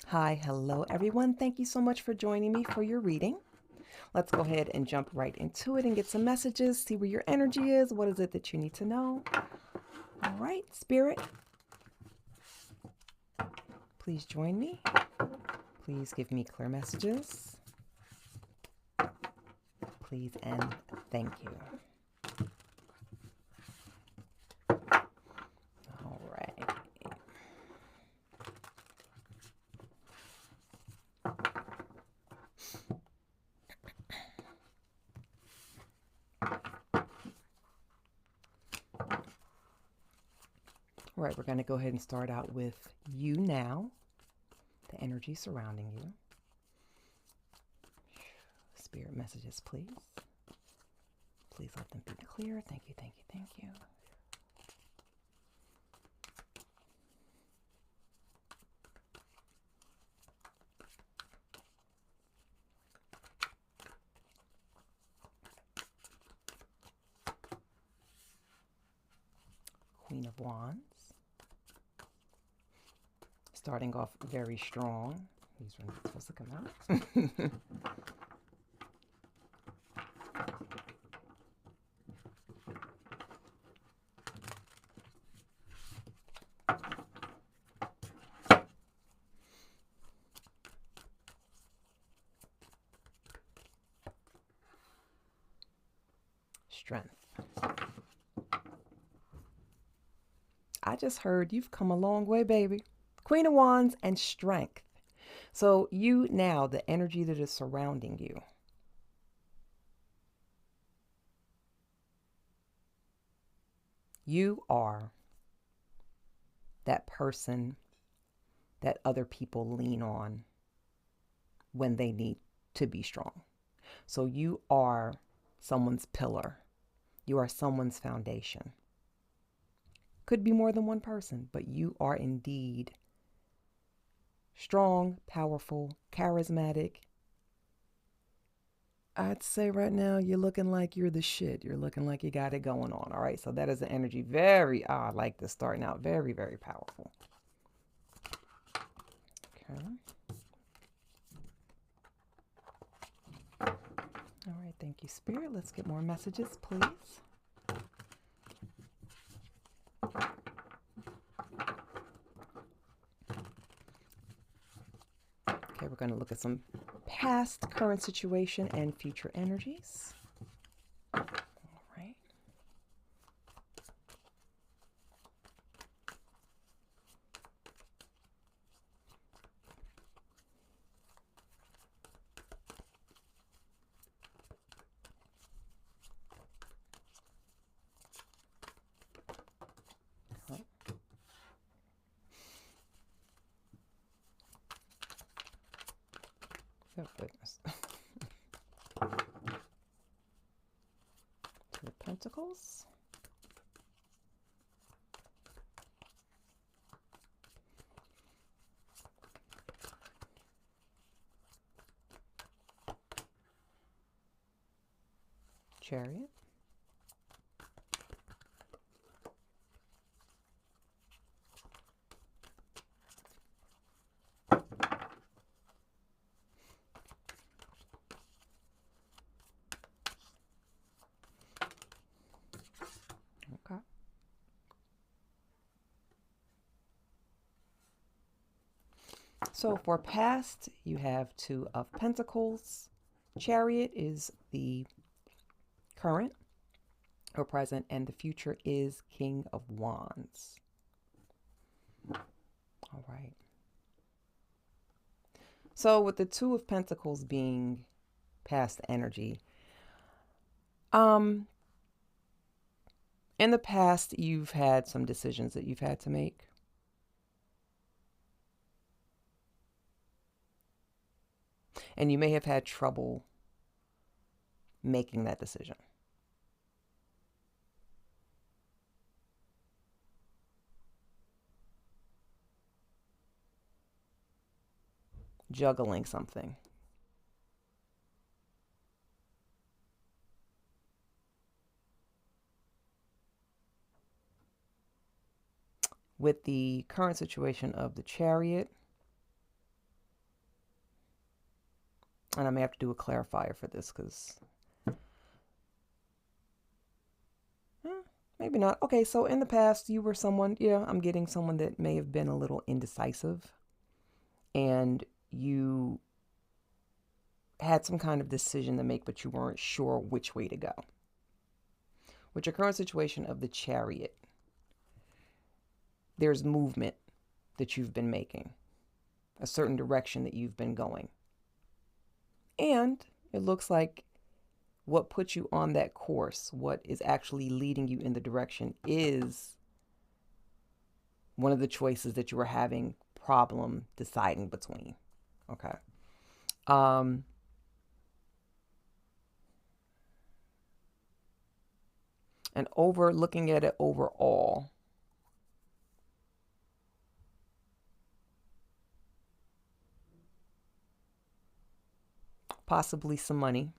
Hi, hello everyone. Thank you so much for joining me for your reading. Let's go ahead and jump right into it and get some messages, see where your energy is. What is it that you need to know? All right, Spirit, please join me. Please give me clear messages. Please and thank you. All right. All right, we're going to go ahead and start out with you now, the energy surrounding you. Spirit messages, please. Please let them be clear. Thank you, thank you, thank you. Queen of Wands. Starting off very strong. These are not supposed to come out. Strength. I just heard you've come a long way, baby. Queen of Wands and strength. So you now, the energy that is surrounding you. You are that person that other people lean on when they need to be strong. So you are someone's pillar. You are someone's foundation. Could be more than one person, but you are indeed strong, powerful, charismatic. I'd say right now you're looking like you're the shit. You're looking like you got it going on. All right. So that is the energy. Very, I like this starting out. Very, very powerful. Okay. All right. Thank you, Spirit. Let's get more messages, please. Okay. We're going to look at some past, current situation, and future energies. All right. Oh, goodness. Two of Pentacles. Chariot. Okay. So for past, you have Two of Pentacles. Chariot is the current or present, and the future is King of Wands. All right. So with the Two of Pentacles being past energy, in the past, you've had some decisions that you've had to make. And you may have had trouble making that decision. Juggling something. with the current situation of the Chariot, and I may have to do a clarifier for this because maybe not. Okay, so in the past, you were someone, yeah, I'm getting someone that may have been a little indecisive, and you had some kind of decision to make, but you weren't sure which way to go. With your current situation of the Chariot, there's movement that you've been making, a certain direction that you've been going. And it looks like what puts you on that course, what is actually leading you in the direction, is one of the choices that you were having problem deciding between. Okay. And over looking at it overall, possibly some money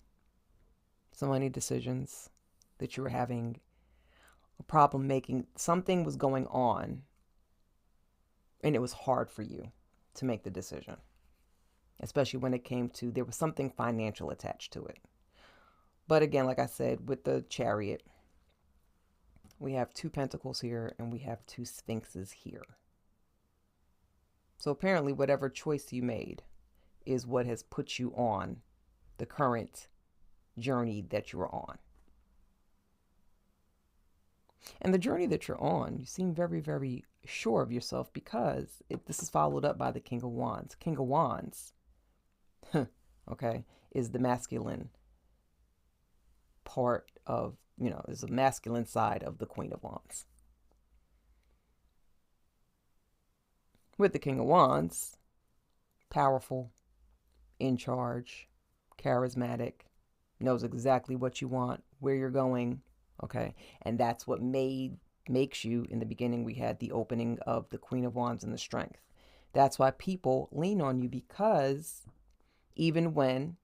decisions that you were having a problem making. Something was going on and it was hard for you to make the decision, especially when it came to, there was something financial attached to it. But again, like I said, with the Chariot, we have 2 pentacles here and we have 2 sphinxes here. So apparently whatever choice you made is what has put you on the current journey that you're on. And the journey that you're on, you seem very, very sure of yourself, because this is followed up by the King of Wands. King of Wands, okay, is the masculine part of, is the masculine side of the Queen of Wands. With the King of Wands, powerful, in charge, charismatic, knows exactly what you want, where you're going, okay? And that's what makes you, in the beginning, we had the opening of the Queen of Wands and the Strength. That's why people lean on you, because even when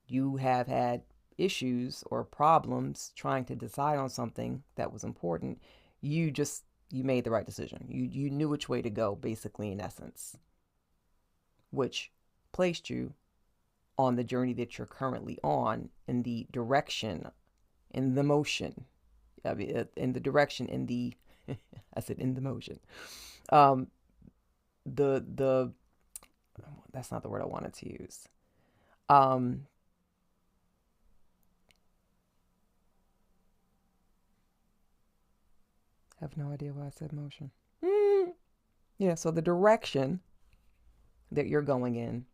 you have had issues or problems trying to decide on something that was important, you made the right decision. You knew which way to go, basically, in essence, which placed you on the journey that you're currently on, in the direction, in the motion, in the direction, in the, I said in the motion. That's not the word I wanted to use. I have no idea why I said motion. Yeah, so the direction that you're going in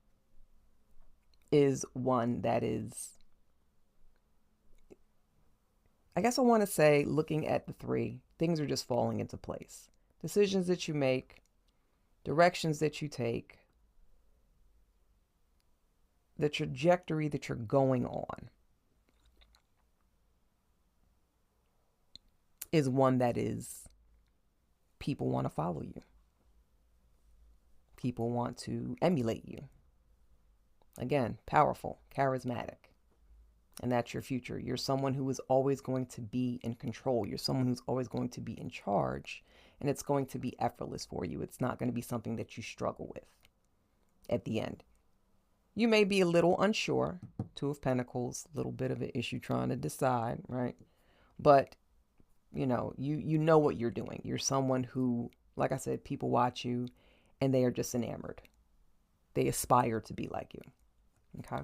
is one that is, I guess I want to say, looking at the 3, things are just falling into place. Decisions that you make, directions that you take, the trajectory that you're going on is one that is, people want to follow you. People want to emulate you. Again, powerful, charismatic. And that's your future. You're someone who is always going to be in control. You're someone who's always going to be in charge. And it's going to be effortless for you. It's not going to be something that you struggle with at the end. You may be a little unsure. 2 of Pentacles, a little bit of an issue trying to decide, right? But, you know what you're doing. You're someone who, like I said, people watch you and they are just enamored. They aspire to be like you. Okay?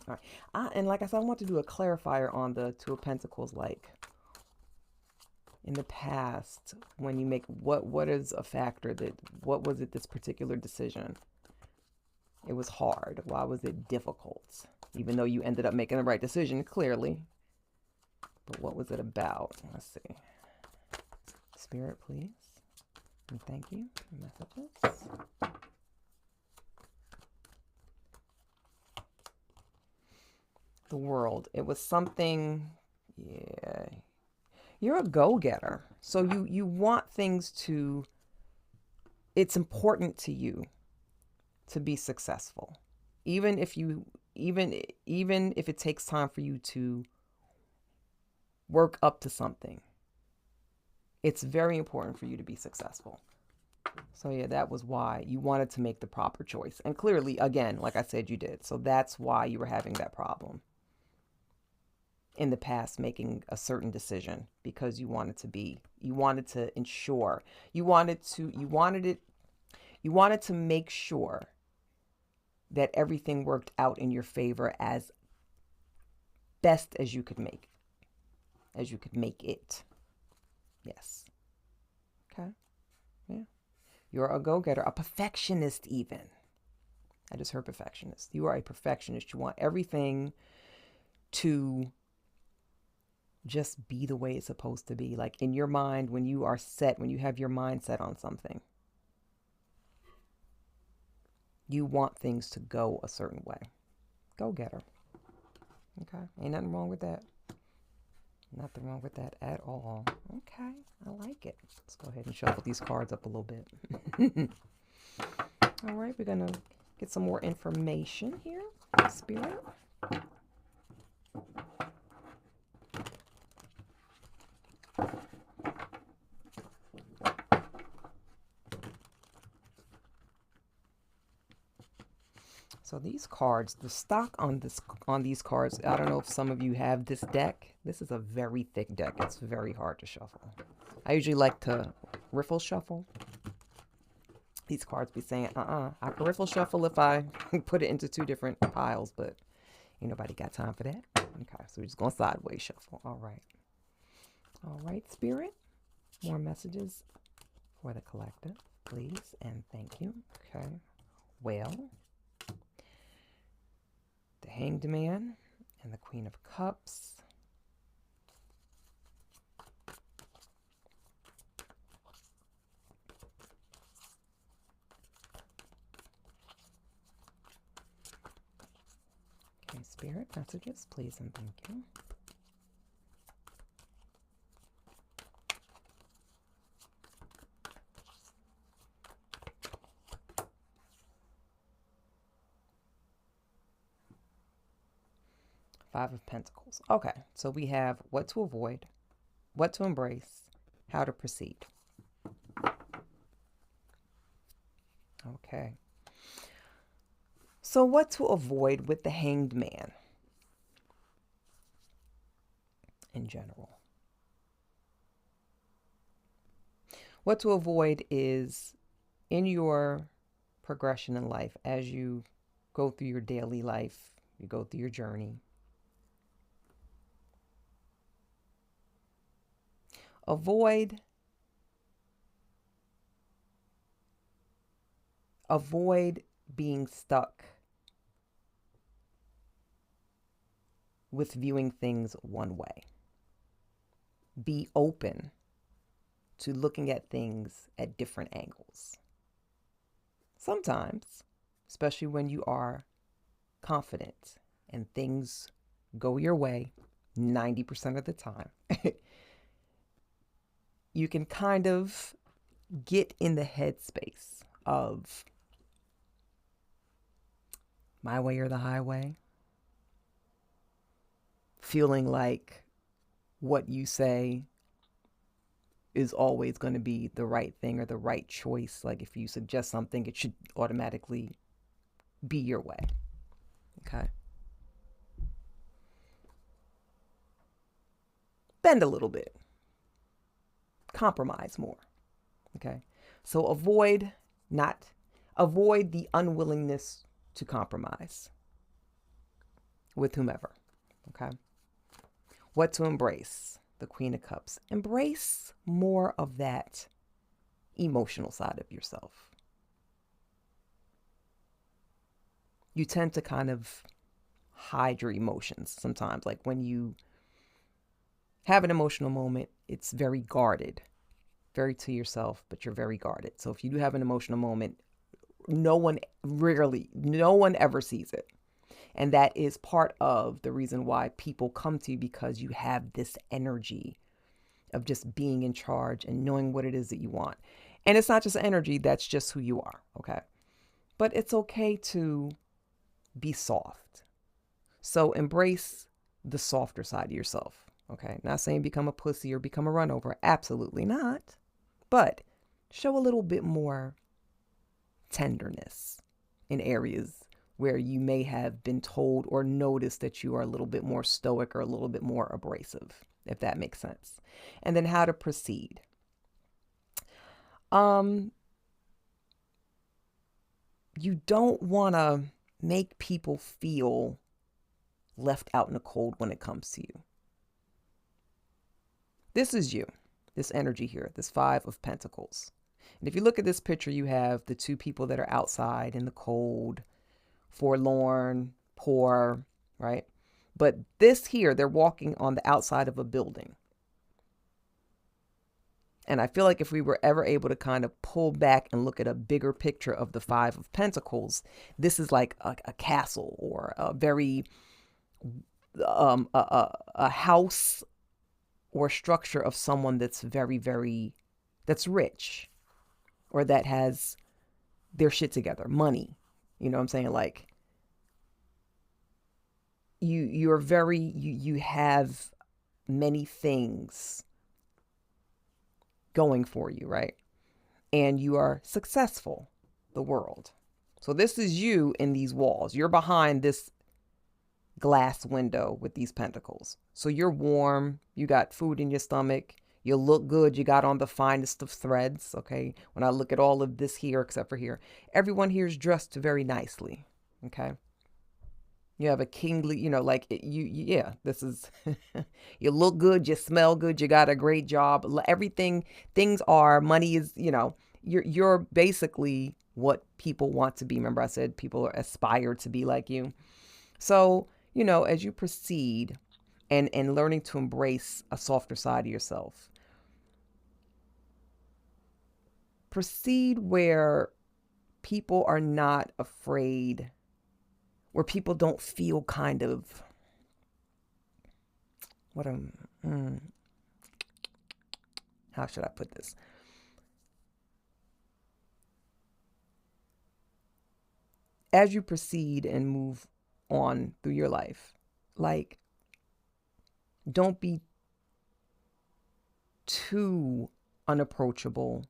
All right. And like I said, I want to do a clarifier on the 2 of Pentacles. Like, in the past, when you make, what is a factor that, what was it, this particular decision? It was hard. Why was it difficult? Even though you ended up making the right decision, clearly. But what was it about? Let's see. Spirit, please. And thank you for messages. The World. It was something, yeah. You're a go-getter. So you want things to, it's important to you to be successful. Even if it takes time for you to work up to something. It's very important for you to be successful. So yeah, that was why you wanted to make the proper choice. And clearly, again, like I said, you did. So that's why you were having that problem in the past, making a certain decision, because you wanted to ensure, you wanted to make sure that everything worked out in your favor as best as you could make it. Yes. Okay. Yeah. You're a go-getter, a perfectionist even. I just heard perfectionist. You are a perfectionist. You want everything to just be the way it's supposed to be. Like in your mind, when you have your mind set on something, you want things to go a certain way. Go-getter. Okay. Ain't nothing wrong with that. Nothing wrong with that at all. Okay. I like it. Let's go ahead and shuffle these cards up a little bit. All right. We're going to get some more information here. Spirit. So these cards, the stock on these cards, I don't know if some of you have this deck. This is a very thick deck. It's very hard to shuffle. I usually like to riffle shuffle. These cards be saying, I can riffle shuffle if I put it into 2 different piles, but ain't nobody got time for that. Okay, so we're just going sideways shuffle. All right. All right, Spirit. More messages for the collective, please, and thank you. Okay. Well, the Hanged Man and the Queen of Cups. Okay, Spirit messages, please and thank you. Five of Pentacles. Okay, so we have what to avoid, what to embrace, how to proceed. Okay. So what to avoid with the Hanged Man in general? What to avoid is in your progression in life, as you go through your daily life, you go through your journey. Avoid being stuck with viewing things one way. Be open to looking at things at different angles. Sometimes, especially when you are confident and things go your way 90% of the time, you can kind of get in the headspace of my way or the highway, feeling like what you say is always going to be the right thing or the right choice. Like if you suggest something, it should automatically be your way. Okay. Bend a little bit. Compromise more. Okay. So avoid the unwillingness to compromise with whomever. Okay. What to embrace? The Queen of Cups. Embrace more of that emotional side of yourself. You tend to kind of hide your emotions sometimes. Like when you have an emotional moment, it's very guarded, very to yourself, but you're very guarded. So if you do have an emotional moment, no one ever sees it. And that is part of the reason why people come to you, because you have this energy of just being in charge and knowing what it is that you want. And it's not just energy, that's just who you are, okay? But it's okay to be soft. So embrace the softer side of yourself. Okay, not saying become a pussy or become a runover. Absolutely not. But show a little bit more tenderness in areas where you may have been told or noticed that you are a little bit more stoic or a little bit more abrasive, if that makes sense. And then how to proceed. You don't want to make people feel left out in the cold when it comes to you. This is you, this energy here, this Five of Pentacles. And if you look at this picture, you have the two people that are outside in the cold, forlorn, poor, right? But this here, they're walking on the outside of a building. And I feel like if we were ever able to kind of pull back and look at a bigger picture of the Five of Pentacles, this is like a castle or a very, a house or structure of someone that's very, very, that's rich or that has their shit together, money. You know what I'm saying? Like you're very, you have many things going for you, right? And you are successful, the world. So this is you in these walls. You're behind this glass window with these pentacles. So you're warm, you got food in your stomach, you look good, you got on the finest of threads, okay? When I look at all of this here, except for here, everyone here is dressed very nicely, okay? You have a kingly, you know, like yeah, this is, you look good, you smell good, you got a great job, everything, things are, money is, you know, you're basically what people want to be. Remember I said people aspire to be like you. So, you know, as you proceed and learning to embrace a softer side of yourself, proceed where people are not afraid, where people don't feel kind of, how should I put this? As you proceed and move on through your life, like, don't be too unapproachable.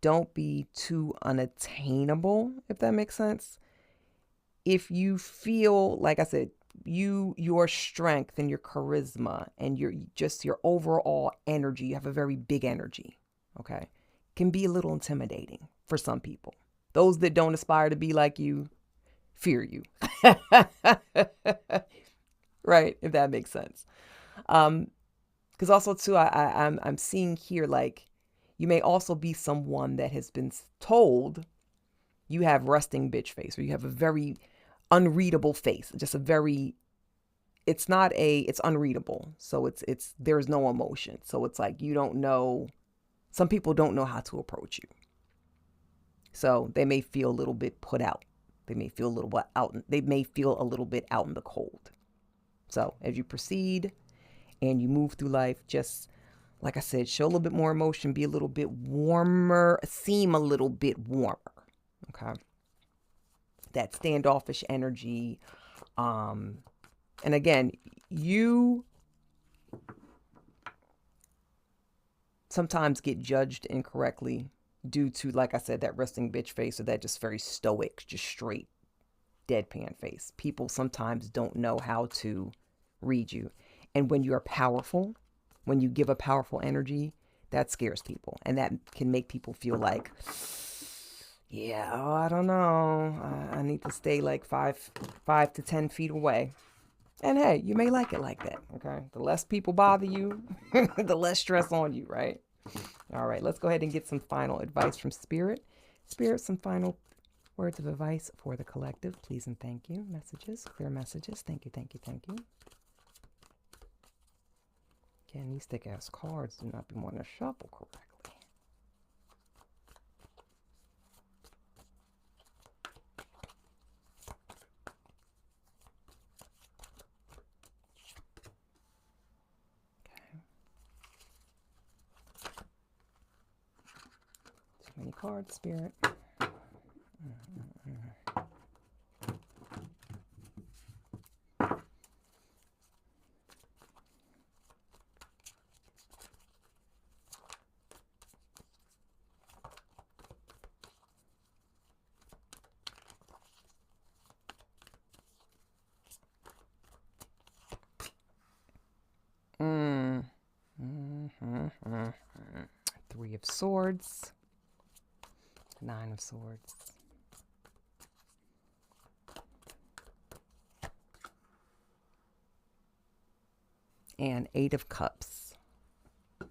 Don't be too unattainable, if that makes sense. If you feel, like I said, your strength and your charisma and your overall energy, you have a very big energy, okay, can be a little intimidating for some people. Those that don't aspire to be like you fear you. Right, if that makes sense. Because also too, I'm seeing here, like, you may also be someone that has been told you have resting bitch face, or you have a very unreadable face, just a very, it's unreadable. So there's no emotion. So it's like, you don't know, some people don't know how to approach you. So they may feel a little bit put out. They may feel a little bit out. They may feel a little bit out in the cold. So as you proceed and you move through life, just like I said, show a little bit more emotion, be a little bit warmer, seem a little bit warmer. Okay. That standoffish energy. And again, you sometimes get judged incorrectly due to, like I said, that resting bitch face, or that just very stoic, just straight deadpan face. People sometimes don't know how to read you. And when you are powerful, when you give a powerful energy, that scares people. And that can make people feel like, yeah, oh, I don't know. I need to stay like 5 to 10 feet away. And hey, you may like it like that, okay? The less people bother you, the less stress on you, right? All right, let's go ahead and get some final advice from Spirit. Spirit, some final words of advice for the collective, please and thank you. Messages, clear messages. Thank you, thank you, thank you. Again, these thick-ass cards do not want to shuffle correctly. Too many cards, Spirit. Swords, Nine of Swords, and Eight of Cups. Okay.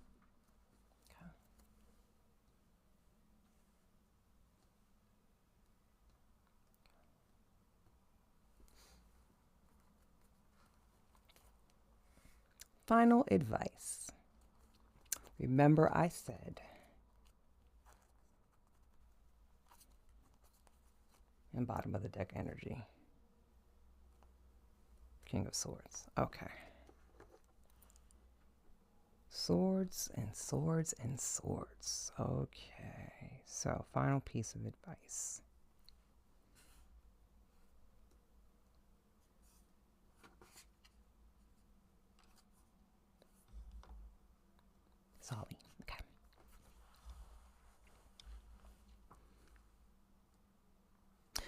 Final advice. Remember I said, and bottom of the deck energy. King of Swords. Okay. Swords and swords and swords. Okay. So, final piece of advice. Solly. Okay.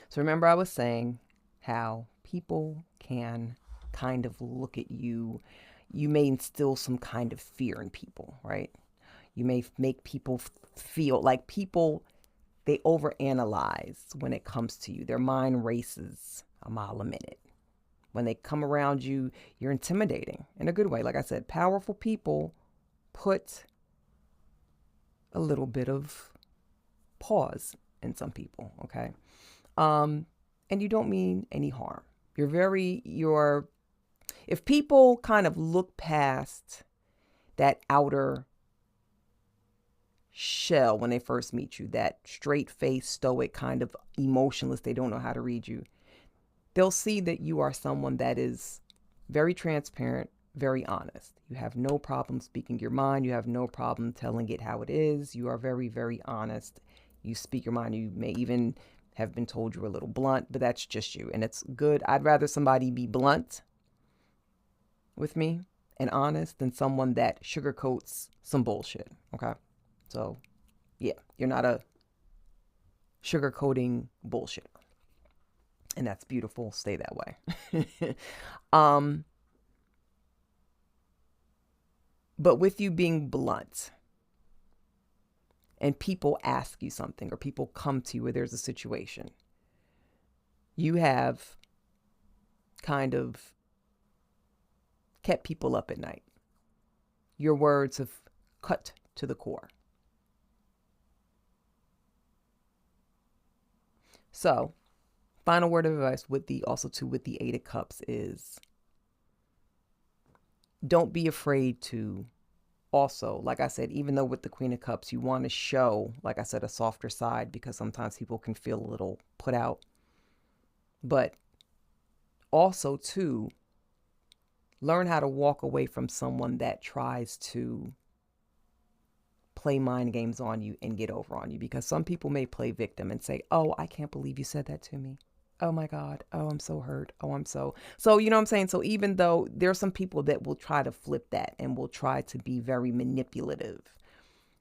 So remember I was saying how people can kind of look at you. You may instill some kind of fear in people, right? You may make people feel like people, they overanalyze when it comes to you. Their mind races a mile a minute. When they come around you, you're intimidating in a good way. Like I said, powerful people put a little bit of pause in some people, okay? And you don't mean any harm. If people kind of look past that outer shell when they first meet you, that straight-faced, stoic, kind of emotionless, they don't know how to read you, they'll see that you are someone that is very transparent, very honest. You have no problem speaking your mind. You have no problem telling it how it is. You are very, very honest. You speak your mind. You may even have been told you're a little blunt, but that's just you. And it's good. I'd rather somebody be blunt with me and honest than someone that sugarcoats some bullshit. Okay? So, yeah, you're not a sugarcoating bullshit. And that's beautiful. Stay that way. But with you being blunt and people ask you something or people come to you where there's a situation, you have kind of kept people up at night. Your words have cut to the core. So, final word of advice with the Eight of Cups is don't be afraid to also, like I said, even though with the Queen of Cups, you want to show, like I said, a softer side because sometimes people can feel a little put out. But also, too, learn how to walk away from someone that tries to play mind games on you and get over on you, because some people may play victim and say, oh, I can't believe you said that to me. Oh my God. Oh, I'm so hurt. Oh, I'm so, you know what I'm saying? So even though there's some people that will try to flip that and will try to be very manipulative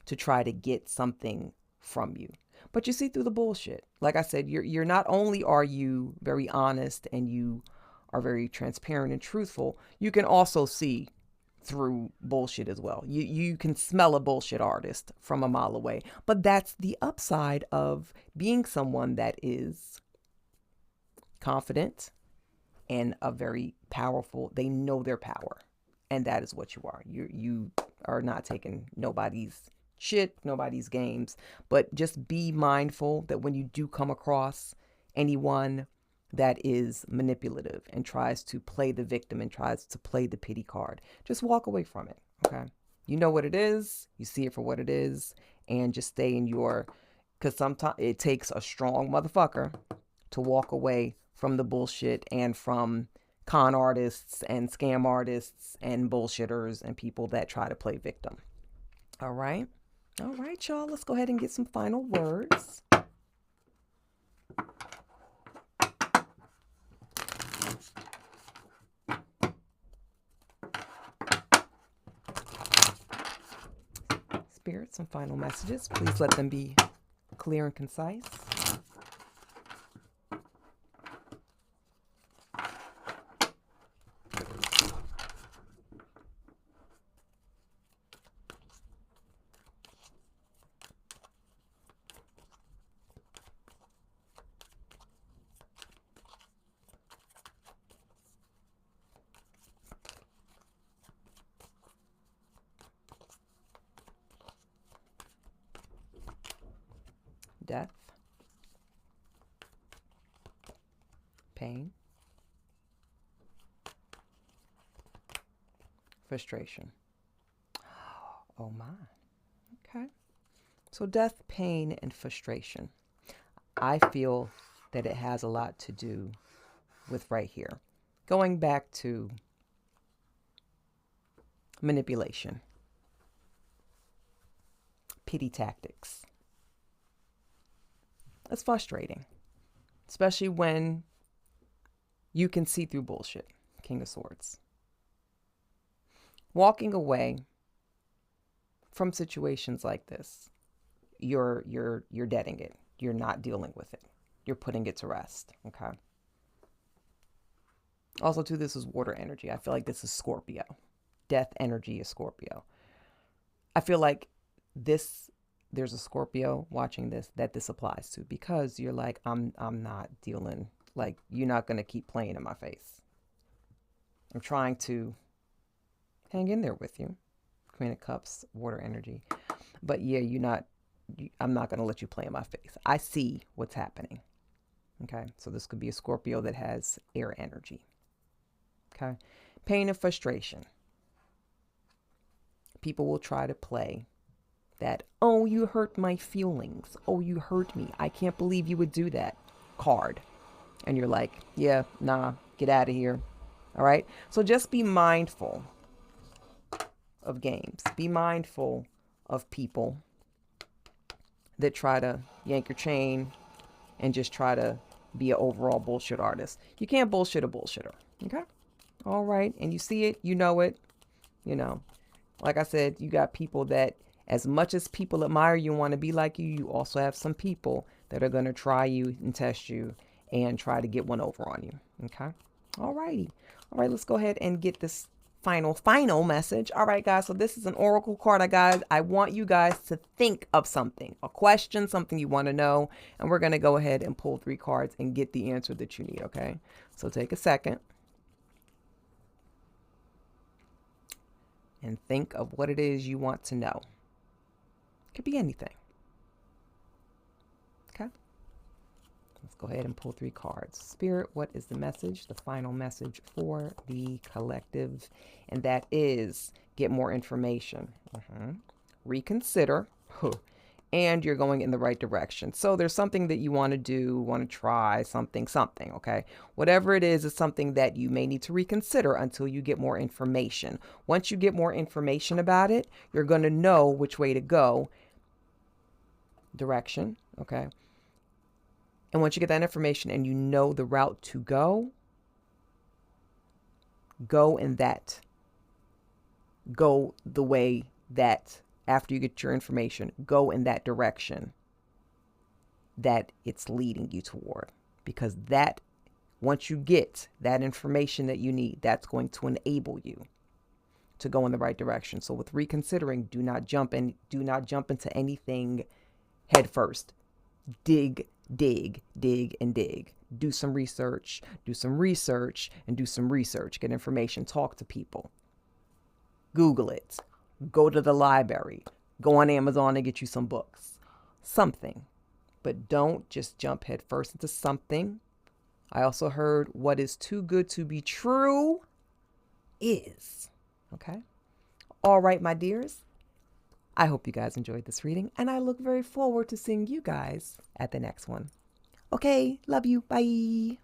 to try to get something from you, but you see through the bullshit. Like I said, you're not only are you very honest and you are very transparent and truthful, you can also see through bullshit as well. You can smell a bullshit artist from a mile away. But that's the upside of being someone that is confident and a very powerful. They know their power, and that is what you are. You are not taking nobody's shit, nobody's games, but just be mindful that when you do come across anyone that is manipulative and tries to play the victim and tries to play the pity card, just walk away from it. Okay, you know what it is, you see it for what it is, and just stay in your, because sometimes it takes a strong motherfucker to walk away from the bullshit and from con artists and scam artists and bullshitters and people that try to play victim. All right, y'all, let's go ahead and get some final words. Spirit, some final messages. Please let them be clear and concise. Death, pain, frustration. Oh my. Okay. So death, pain, and frustration. I feel that it has a lot to do with right here. Going back to manipulation, pity tactics. It's frustrating, especially when you can see through bullshit. King of Swords. Walking away from situations like this, you're deading it. You're not dealing with it. You're putting it to rest. Okay. Also, too, this is water energy. I feel like this is Scorpio. Death energy is Scorpio. I feel like there's a Scorpio watching this that this applies to, because you're like, I'm not dealing, like, you're not going to keep playing in my face. I'm trying to hang in there with you. Queen of Cups, water energy. But yeah, I'm not going to let you play in my face. I see what's happening. Okay. So this could be a Scorpio that has air energy. Okay. Pain and frustration. People will try to play that, oh, you hurt my feelings. Oh, you hurt me. I can't believe you would do that card. And you're like, yeah, nah, get out of here. All right. So just be mindful of games. Be mindful of people that try to yank your chain and just try to be an overall bullshit artist. You can't bullshit a bullshitter. Okay. All right. And you see it, you know it, like I said, you got people that, as much as people admire you and want to be like you, you also have some people that are going to try you and test you and try to get one over on you. Okay. All righty. All right. Let's go ahead and get this final message. All right, guys. So this is an oracle card. I want you guys to think of something, a question, something you want to know. And we're going to go ahead and pull 3 cards and get the answer that you need. Okay. So take a second and think of what it is you want to know. Could be anything. Okay. Let's go ahead and pull 3 cards. Spirit, what is the message? The final message for the collective. And that is get more information. Reconsider. And you're going in the right direction. So there's something that you want to do, want to try, something, okay? Whatever it is something that you may need to reconsider until you get more information. Once you get more information about it, you're going to know which way to go. Direction, okay? And once you get that information and you know the route to go in that. Go the way that, after you get your information, go in that direction that it's leading you toward. Because that, once you get that information that you need, that's going to enable you to go in the right direction. So with reconsidering, do not jump into anything head first. Dig, and dig. Do some research, and do some research. Get information, talk to people. Google it. Go to the library. Go on Amazon and get you some books. Something. But don't just jump head first into something. I also heard what is too good to be true is. Okay? All right, my dears. I hope you guys enjoyed this reading, and I look very forward to seeing you guys at the next one. Okay, love you. Bye.